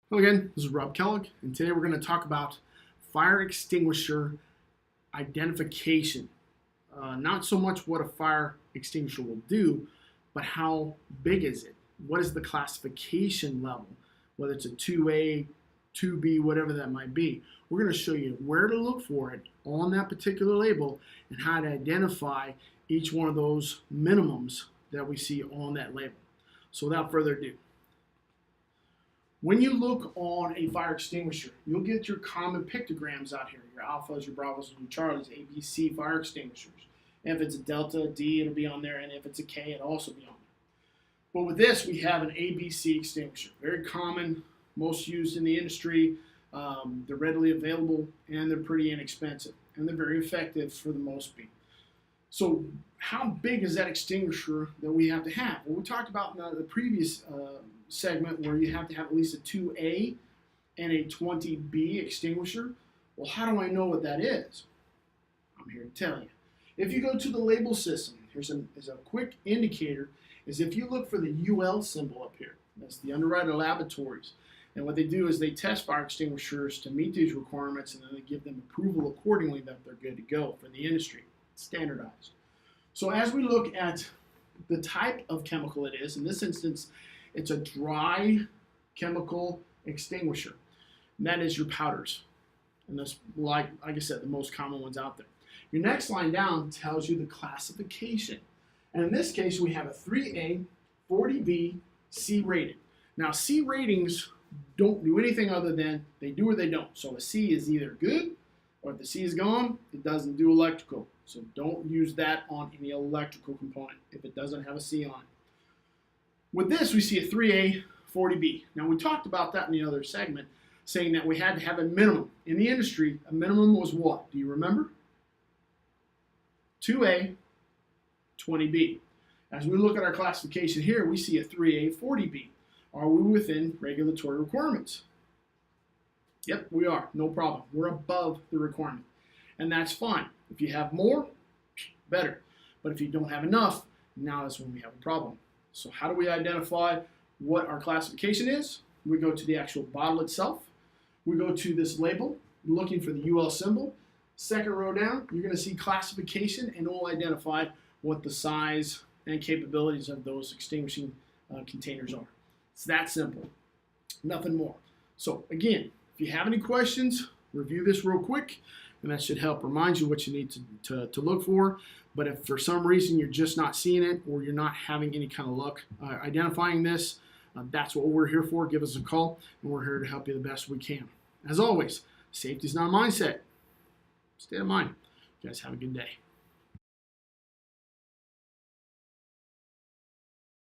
Hello again, this is Rob Kellogg, and today we're going to talk about fire extinguisher identification. Not so much what a fire extinguisher will do, but how big is it? What is the classification level? Whether it's a 2A, 2B, whatever that might be. We're going to show you where to look for it on that particular label and how to identify each one of those minimums that we see on that label. So without further ado, when you look on a fire extinguisher, you'll get your common pictograms out here, your alphas, your bravos, and your charlies, A, B, C fire extinguishers. And if it's a delta, a D, it'll be on there, and if it's a K, it'll also be on there. But with this, we have an ABC extinguisher. Very common, most used in the industry. They're readily available, and they're pretty inexpensive, and they're very effective for the most part. So how big is that extinguisher that we have to have? Well, we talked about in the previous segment where you have to have at least a 2A and a 20B extinguisher. Well, how do I know what that is? I'm here to tell you. If you go to the label system, here's a quick indicator, is if you look for the UL symbol up here, that's the Underwriter Laboratories. And what they do is they test fire extinguishers to meet these requirements, and then they give them approval accordingly that they're good to go for the industry. It's standardized. So as we look at the type of chemical it is, in this instance, it's a dry chemical extinguisher. And that is your powders. And that's, like I said, the most common ones out there. Your next line down tells you the classification. And in this case, we have a 3A, 40B, C rating. Now, C ratings don't do anything other than they do or they don't. So a C is either good, or if the C is gone, it doesn't do electrical. So don't use that on any electrical component if it doesn't have a C on it. With this, we see a 3A, 40B. Now, we talked about that in the other segment, saying that we had to have a minimum. In the industry, a minimum was what? Do you remember? 2A, 20B. As we look at our classification here, we see a 3A, 40B. Are we within regulatory requirements? Yep, we are. No problem. We're above the requirement. And that's fine. If you have more, better. But if you don't have enough, now is when we have a problem. So how do we identify what our classification is? We go to the actual bottle itself. We go to this label, looking for the UL symbol. Second row down, you're going to see classification, and it will identify what the size and capabilities of those extinguishing containers are. It's that simple. Nothing more. So again, if you have any questions, review this real quick, and that should help remind you what you need to look for. But if for some reason you're just not seeing it, or you're not having any kind of luck identifying this, that's what we're here for. Give us a call, and we're here to help you the best we can. As always, safety is not a mindset. State of mind. You guys have a good day.